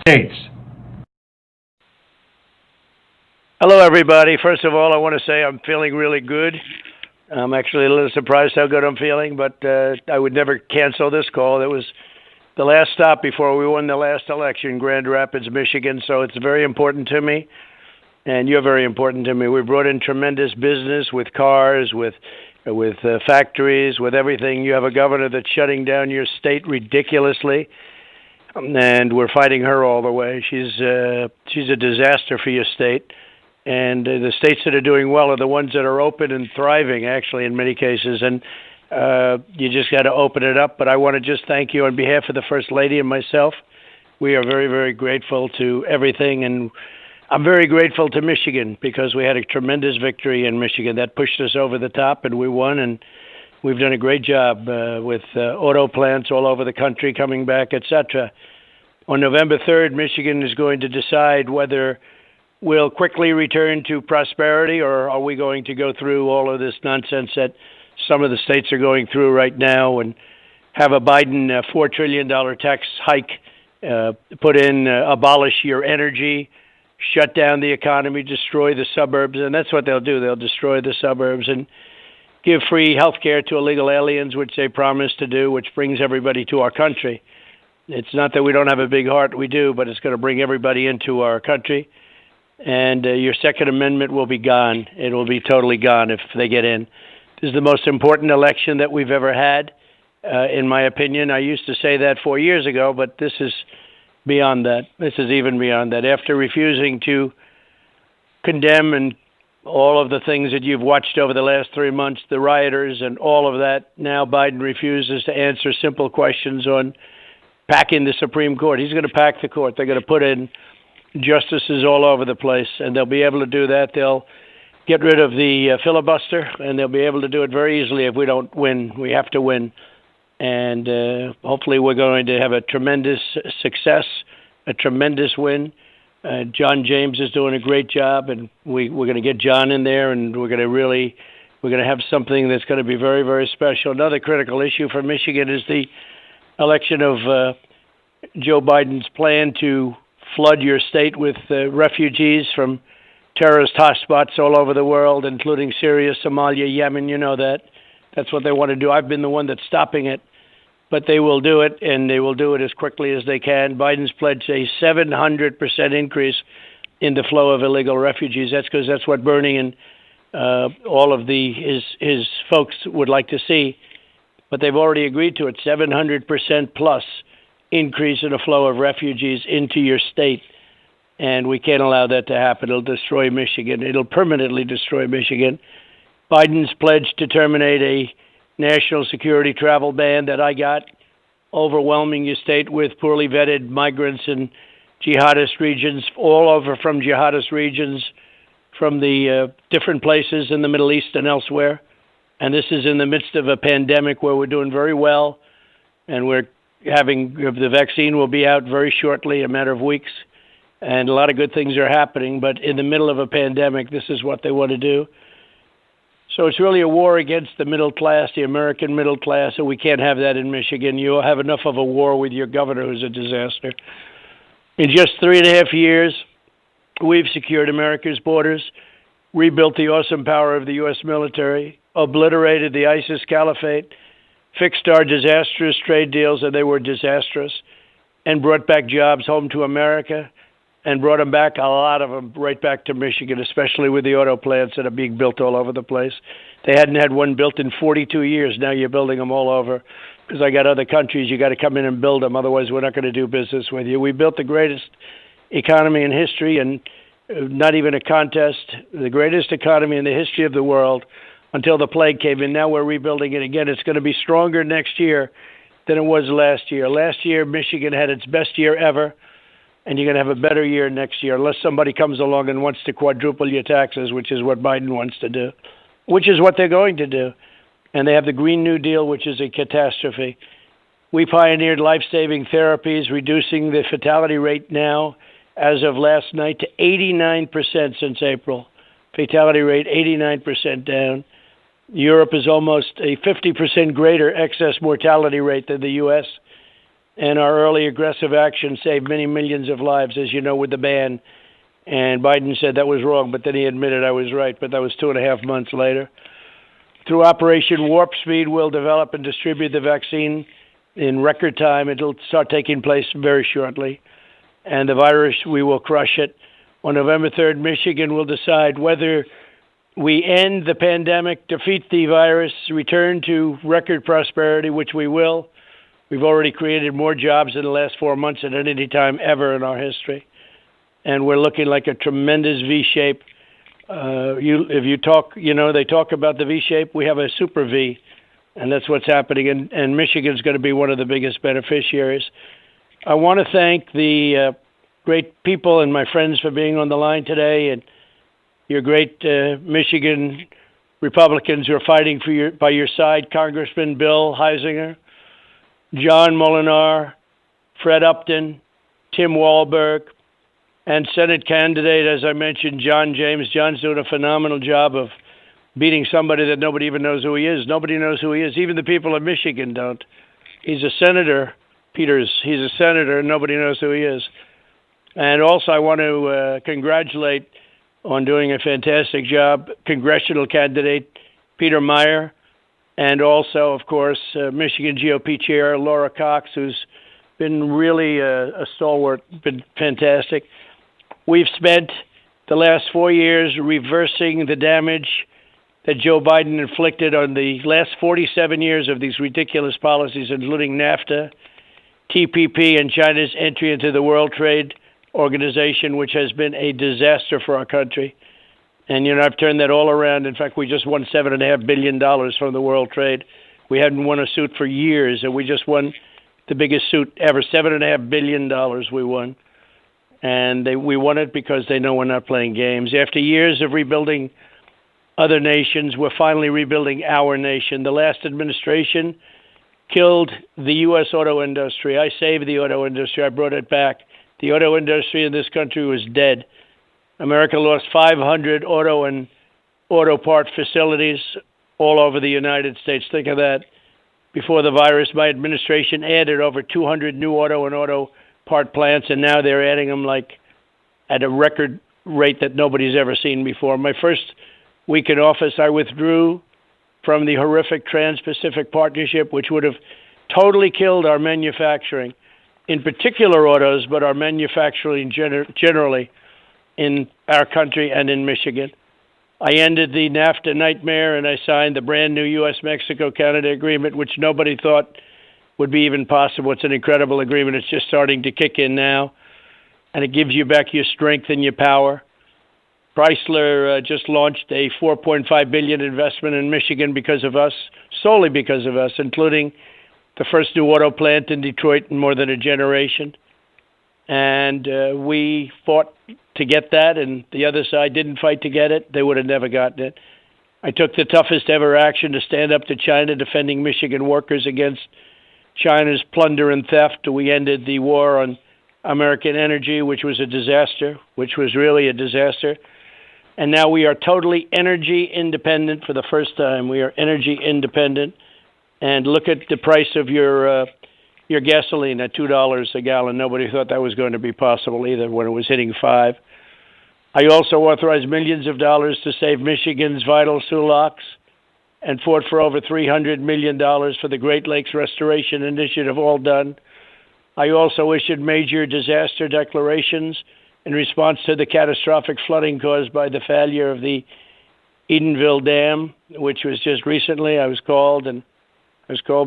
States. Hello, everybody. First of all, I want to say I'm feeling really good. I'm actually a little surprised how good I'm feeling, but I would never cancel this call. It was the last stop before we won the last election, Grand Rapids, Michigan, so it's very important to me, and you're very important to me. We brought in tremendous business with cars, with factories, with everything. You have a governor that's shutting down your state ridiculously, and we're fighting her all the way. She's a disaster for your state. And the states that are doing well are the ones that are open and thriving, actually, in many cases. And you just got to open it up. But I want to just thank you on behalf of the First Lady and myself. We are very, very grateful to everything. And I'm very grateful to Michigan because we had a tremendous victory in Michigan. That pushed us over the top, and we won. And we've done a great job with auto plants all over the country coming back, etc. On November 3rd, Michigan is going to decide whether we'll quickly return to prosperity, or are we going to go through all of this nonsense that some of the states are going through right now and have a Biden $4 trillion tax hike put in, abolish your energy, shut down the economy, destroy the suburbs, and that's what they'll do. They'll destroy the suburbs and give free health care to illegal aliens, which they promised to do, which brings everybody to our country. It's not that we don't have a big heart, we do, but it's going to bring everybody into our country. And your Second Amendment will be gone. It will be totally gone if they get in. This is the most important election that we've ever had, in my opinion. I used to say that 4 years ago, but this is beyond that. This is even beyond that. After refusing to condemn and all of the things that you've watched over the last 3 months, the rioters and all of that, now Biden refuses to answer simple questions on packing the Supreme Court. He's going to pack the court. They're going to put in justices all over the place, and they'll be able to do that. They'll get rid of the filibuster, and they'll be able to do it very easily if we don't win. We have to win. And hopefully we're going to have a tremendous success, a tremendous win. John James is doing a great job, and we're going to get John in there, and we're going to have something that's going to be very, very special. Another critical issue for Michigan is the election of Joe Biden's plan to flood your state with refugees from terrorist hotspots all over the world, including Syria, Somalia, Yemen. You know that. That's what they want to do. I've been the one that's stopping it, but they will do it, and they will do it as quickly as they can. Biden's pledged a 700% increase in the flow of illegal refugees. That's because that's what Bernie and all of his folks would like to see, but they've already agreed to it, 700% plus increase in the flow of refugees into your state, and we can't allow that to happen. It'll destroy Michigan. It'll permanently destroy Michigan. Biden's pledged to terminate a national security travel ban that I got, overwhelming your state with poorly vetted migrants and jihadist regions, all over from jihadist regions from the different places in the Middle East and elsewhere. And this is in the midst of a pandemic where we're doing very well, and the vaccine will be out very shortly, a matter of weeks, and a lot of good things are happening. But in the middle of a pandemic, this is what they want to do. So it's really a war against the middle class, the American middle class, and we can't have that in Michigan. You'll have enough of a war with your governor, who's a disaster. In just 3.5 years, we've secured America's borders, rebuilt the awesome power of the U.S. military, obliterated the ISIS caliphate, fixed our disastrous trade deals, and they were disastrous, and brought back jobs home to America, and brought them back, a lot of them, right back to Michigan, especially with the auto plants that are being built all over the place. They hadn't had one built in 42 years. Now you're building them all over. Because I got other countries, you got to come in and build them. Otherwise, we're not going to do business with you. We built the greatest economy in history, and not even a contest, the greatest economy in the history of the world, until the plague came in. Now we're rebuilding it again. It's going to be stronger next year than it was last year. Last year, Michigan had its best year ever, and you're going to have a better year next year, unless somebody comes along and wants to quadruple your taxes, which is what Biden wants to do, which is what they're going to do. And they have the Green New Deal, which is a catastrophe. We pioneered life-saving therapies, reducing the fatality rate now, as of last night, to 89% since April. Fatality rate, 89% down. Europe is almost a 50% greater excess mortality rate than the U.S. and our early aggressive action saved many millions of lives, as you know, with the ban. And Biden said that was wrong, but then he admitted I was right, but that was 2.5 months later. Through Operation Warp Speed, we'll develop and distribute the vaccine in record time. It'll start taking place very shortly. And the virus, we will crush it. On November 3rd, Michigan will decide whether we end the pandemic, defeat the virus, return to record prosperity, which we will. We've already created more jobs in the last 4 months than at any time ever in our history. And we're looking like a tremendous V-shape. If you talk, they talk about the V-shape. We have a super V, and that's what's happening. And Michigan's going to be one of the biggest beneficiaries. I want to thank the great people and my friends for being on the line today, and your great Michigan Republicans who are fighting by your side: Congressman Bill Heisinger, John Molinar, Fred Upton, Tim Walberg, and Senate candidate, as I mentioned, John James. John's doing a phenomenal job of beating somebody that nobody even knows who he is. Nobody knows who he is. Even the people of Michigan don't. He's a senator, Peters. He's a senator, and nobody knows who he is. And also, I want to congratulate on doing a fantastic job, congressional candidate Peter Meyer, and also, of course, Michigan GOP Chair Laura Cox, who's been really a stalwart, been fantastic. We've spent the last 4 years reversing the damage that Joe Biden inflicted on the last 47 years of these ridiculous policies, including NAFTA, TPP, and China's entry into the World Trade Organization, which has been a disaster for our country. And, I've turned that all around. In fact, we just won $7.5 billion from the World Trade. We hadn't won a suit for years, and we just won the biggest suit ever, $7.5 billion we won. And we won it because they know we're not playing games. After years of rebuilding other nations, we're finally rebuilding our nation. The last administration killed the U.S. auto industry. I saved the auto industry. I brought it back. The auto industry in this country was dead. America lost 500 auto and auto part facilities all over the United States. Think of that. Before the virus, my administration added over 200 new auto and auto part plants, and now they're adding them like at a record rate that nobody's ever seen before. My first week in office, I withdrew from the horrific Trans-Pacific Partnership, which would have totally killed our manufacturing, in particular autos, but our manufacturing generally in our country and in Michigan. I ended the NAFTA nightmare, and I signed the brand new U.S.-Mexico-Canada agreement, which nobody thought would be even possible. It's an incredible agreement. It's just starting to kick in now, and it gives you back your strength and your power. Chrysler just launched a $4.5 billion investment in Michigan because of us, solely because of us, including the first new auto plant in Detroit in more than a generation. And we fought to get that, and the other side didn't fight to get it. They would have never gotten it. I took the toughest ever action to stand up to China, defending Michigan workers against China's plunder and theft. We ended the war on American energy, which was a disaster, which was really a disaster. And now we are totally energy independent for the first time. We are energy independent. And look at the price of your gasoline at $2 a gallon. Nobody thought that was going to be possible either when it was hitting $5. I also authorized millions of dollars to save Michigan's vital sulaks and fought for over $300 million for the Great Lakes Restoration Initiative, all done. I also issued major disaster declarations in response to the catastrophic flooding caused by the failure of the Edenville Dam, which was just recently. I was called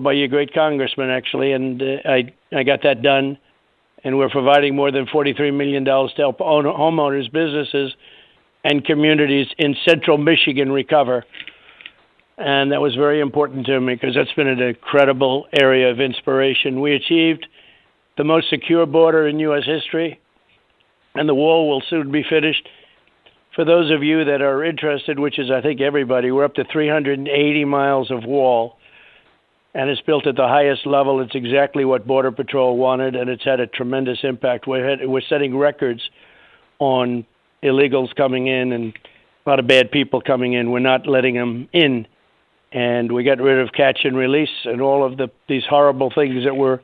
by your great congressman, actually, and I got that done. And we're providing more than $43 million to help homeowners, businesses, and communities in central Michigan recover. And that was very important to me because that's been an incredible area of inspiration. We achieved the most secure border in U.S. history, and the wall will soon be finished. For those of you that are interested, which is I think everybody, we're up to 380 miles of wall, and it's built at the highest level. It's exactly what Border Patrol wanted, and it's had a tremendous impact. We're setting records on illegals coming in and a lot of bad people coming in. We're not letting them in. And we got rid of catch and release and all of these horrible things that were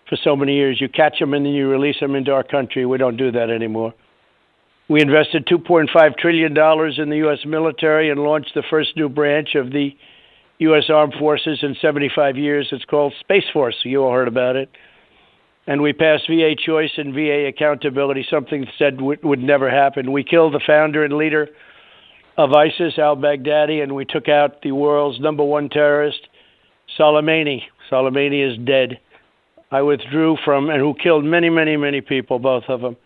for so many years. You catch them and then you release them into our country. We don't do that anymore. We invested $2.5 trillion in the U.S. military and launched the first new branch of the U.S. Armed Forces in 75 years. It's called Space Force. You all heard about it. And we passed VA choice and VA accountability, something said would never happen. We killed the founder and leader of ISIS, al-Baghdadi, and we took out the world's #1 terrorist, Soleimani. Soleimani is dead. I withdrew from, and who killed many, many, many people, both of them.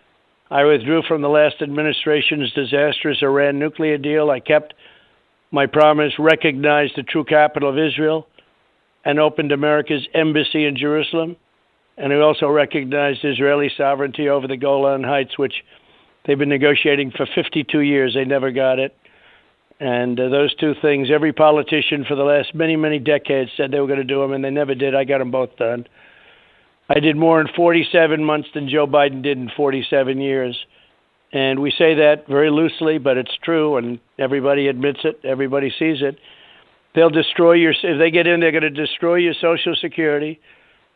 I withdrew from the last administration's disastrous Iran nuclear deal. I kept my promise, recognized the true capital of Israel, and opened America's embassy in Jerusalem. And we also recognized Israeli sovereignty over the Golan Heights, which they've been negotiating for 52 years. They never got it. And those two things, every politician for the last many, many decades said they were going to do them, and they never did. I got them both done. I did more in 47 months than Joe Biden did in 47 years. And we say that very loosely, but it's true, and everybody admits it. Everybody sees it. They'll destroy your, if they get in, they're going to destroy your Social Security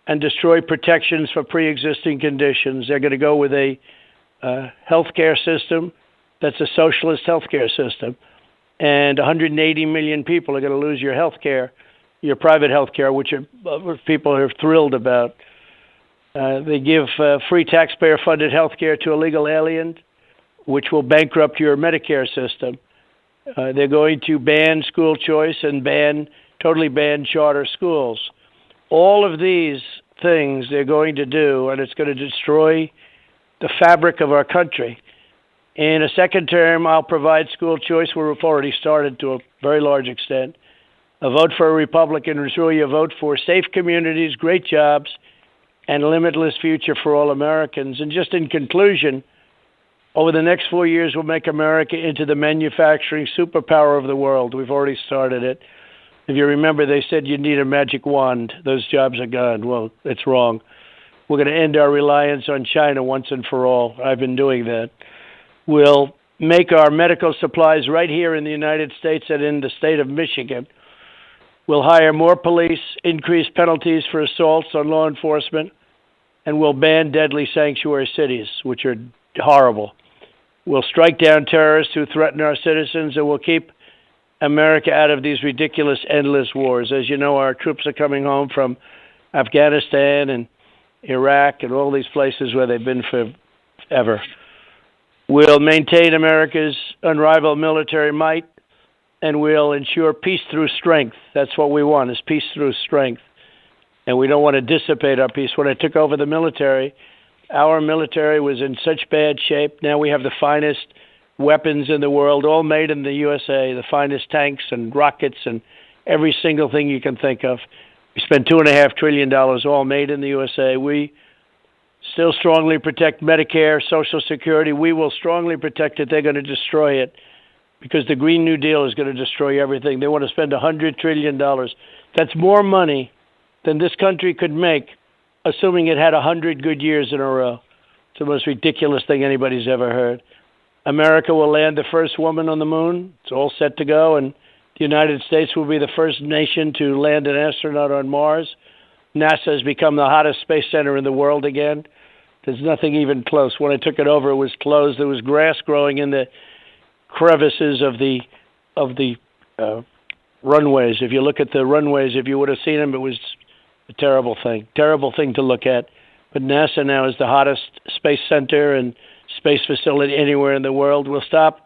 and destroy protections for pre-existing conditions. They're going to go with a health care system that's a socialist health care system. And 180 million people are going to lose your health care, your private health care, which people are thrilled about. They give free taxpayer-funded health care to illegal aliens, which will bankrupt your Medicare system. They're going to ban school choice and totally ban charter schools. All of these things they're going to do, and it's going to destroy the fabric of our country. In a second term, I'll provide school choice where we've already started to a very large extent. A vote for a Republican is really a vote for safe communities, great jobs, and a limitless future for all Americans. And just in conclusion, over the next 4 years, we'll make America into the manufacturing superpower of the world. We've already started it. If you remember, they said you need a magic wand. Those jobs are gone. Well, it's wrong. We're going to end our reliance on China once and for all. I've been doing that. We'll make our medical supplies right here in the United States and in the state of Michigan. We'll hire more police, increase penalties for assaults on law enforcement, and we'll ban deadly sanctuary cities, which are horrible. We'll strike down terrorists who threaten our citizens, and we'll keep America out of these ridiculous, endless wars. As you know, our troops are coming home from Afghanistan and Iraq and all these places where they've been forever. We'll maintain America's unrivaled military might, and we'll ensure peace through strength. That's what we want, is peace through strength. And we don't want to dissipate our peace. When I took over the military, our military was in such bad shape. Now we have the finest weapons in the world, all made in the USA, the finest tanks and rockets and every single thing you can think of. We spent $2.5 trillion, all made in the USA. We still strongly protect Medicare, Social Security. We will strongly protect it. They're going to destroy it because the Green New Deal is going to destroy everything. They want to spend $100 trillion. That's more money than this country could make, assuming it had 100 good years in a row. It's the most ridiculous thing anybody's ever heard. America will land the first woman on the moon. It's all set to go, and the United States will be the first nation to land an astronaut on Mars. NASA has become the hottest space center in the world again. There's nothing even close. When I took it over, it was closed. There was grass growing in the crevices of the runways. If you look at the runways, if you would have seen them, it was a terrible thing to look at. But NASA now is the hottest space center and space facility anywhere in the world. We'll stop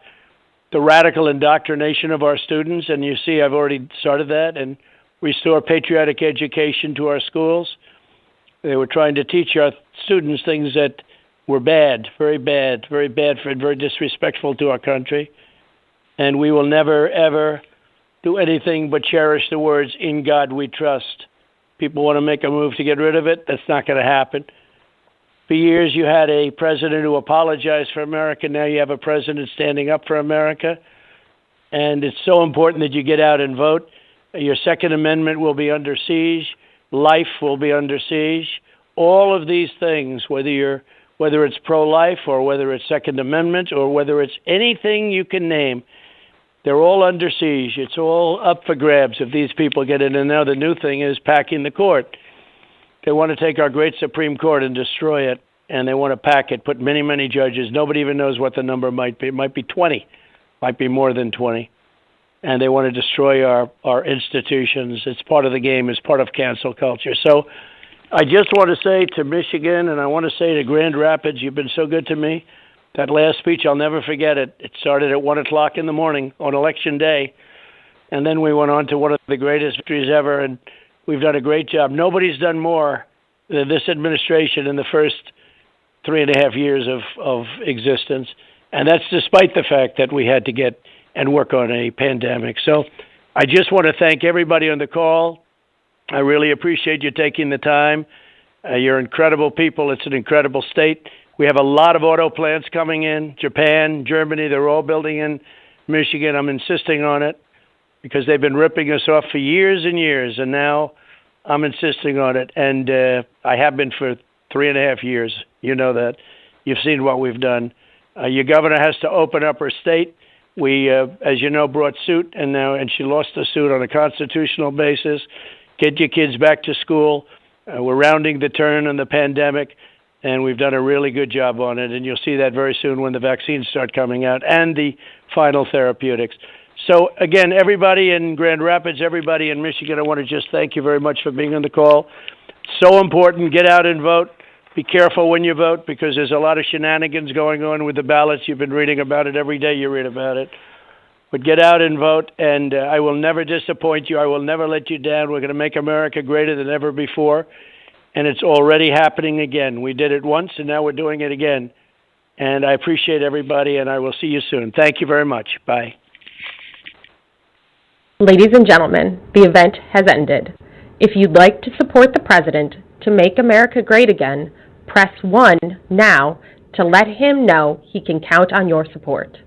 the radical indoctrination of our students, and you see I've already started that, and restore patriotic education to our schools. They were trying to teach our students things that were bad, very disrespectful to our country. And we will never, ever do anything but cherish the words, "In God we trust." People want to make a move to get rid of it. That's not going to happen. For years, you had a president who apologized for America. Now you have a president standing up for America. And it's so important that you get out and vote. Your Second Amendment will be under siege. Life will be under siege. All of these things, whether it's pro-life or whether it's Second Amendment or whether it's anything you can name, they're all under siege. It's all up for grabs if these people get in. And now the new thing is packing the court. They want to take our great Supreme Court and destroy it, and they want to pack it, put many, many judges. Nobody even knows what the number might be. It might be 20, might be more than 20. And they want to destroy our institutions. It's part of the game. It's part of cancel culture. So I just want to say to Michigan, and I want to say to Grand Rapids, you've been so good to me. That last speech, I'll never forget it. It started at 1 o'clock in the morning on Election Day, and then we went on to one of the greatest victories ever, and we've done a great job. Nobody's done more than this administration in the first 3.5 years of existence, and that's despite the fact that we had to get and work on a pandemic. So I just want to thank everybody on the call. I really appreciate you taking the time. You're incredible people. It's an incredible state. We have a lot of auto plants coming in. Japan, Germany, they're all building in Michigan. I'm insisting on it because they've been ripping us off for years and years, and now I'm insisting on it. And I have been for 3.5 years. You know that. You've seen what we've done. Your governor has to open up her state. We, as you know, brought suit, and she lost the suit on a constitutional basis. Get your kids back to school. We're rounding the turn on the pandemic, and we've done a really good job on it, and you'll see that very soon when the vaccines start coming out and the final therapeutics. So, again, everybody in Grand Rapids, everybody in Michigan, I want to just thank you very much for being on the call. So important. Get out and vote. Be careful when you vote because there's a lot of shenanigans going on with the ballots. You've been reading about it every day. You read about it. But get out and vote, and I will never disappoint you. I will never let you down. We're going to make America greater than ever before, and it's already happening again. We did it once, and now we're doing it again. And I appreciate everybody, and I will see you soon. Thank you very much. Bye. Ladies and gentlemen, the event has ended. If you'd like to support the President to make America great again, press 1 now to let him know he can count on your support.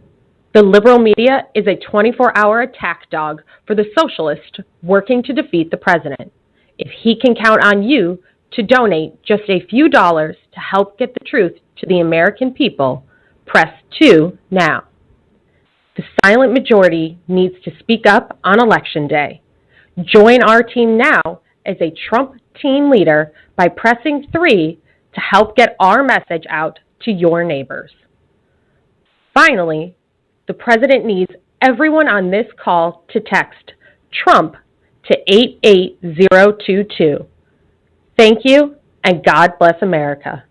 The liberal media is a 24-hour attack dog for the socialist working to defeat the president. If he can count on you to donate just a few dollars to help get the truth to the American people, press 2 now. The silent majority needs to speak up on Election Day. Join our team now as a Trump team leader by pressing 3 to help get our message out to your neighbors. Finally, the President needs everyone on this call to text Trump to 88022. Thank you, and God bless America.